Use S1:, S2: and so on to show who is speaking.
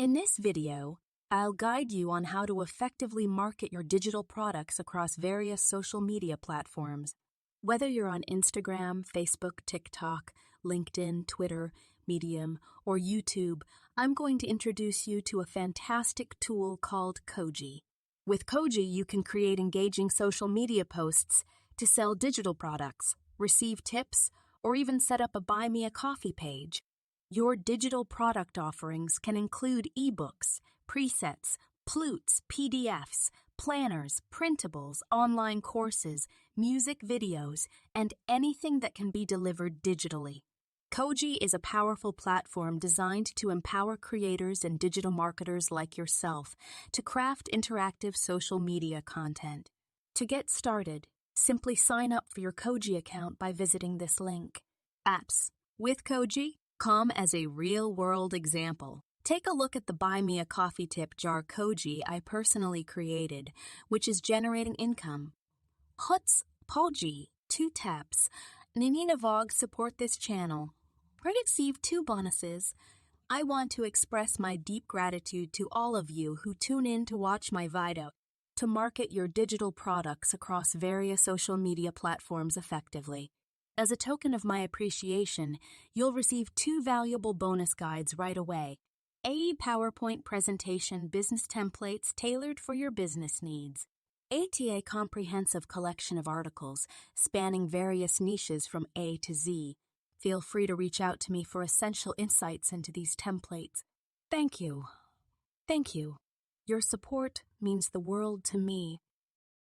S1: In this video, I'll guide you on how to effectively market your digital products across various social media platforms. Whether you're on Instagram, Facebook, TikTok, LinkedIn, Twitter, Medium, or YouTube, I'm going to introduce you to a fantastic tool called Koji. With Koji, you can create engaging social media posts to sell digital products, receive tips, or even set up a Buy Me a Coffee page. Your digital product offerings can include ebooks, presets, LUTs, PDFs, planners, printables, online courses, music videos, and anything that can be delivered digitally. Koji is a powerful platform designed to empower creators and digital marketers like yourself to craft interactive social media content. To get started, simply sign up for your Koji account by visiting this link. Apps. With Koji, come as a real-world example. Take a look at the Buy Me a Coffee tip jar Koji I personally created, which is generating income. LUTs, Koji, 2 taps. Ninina Vog support this channel. Receive 2 bonuses. I want to express my deep gratitude to all of you who tune in to watch my video to market your digital products across various social media platforms effectively. As a token of my appreciation, you'll receive 2 valuable bonus guides right away. A PowerPoint presentation business templates tailored for your business needs. ATA comprehensive collection of articles spanning various niches from A to Z. Feel free to reach out to me for essential insights into these templates. Thank you. Thank you. Your support means the world to me.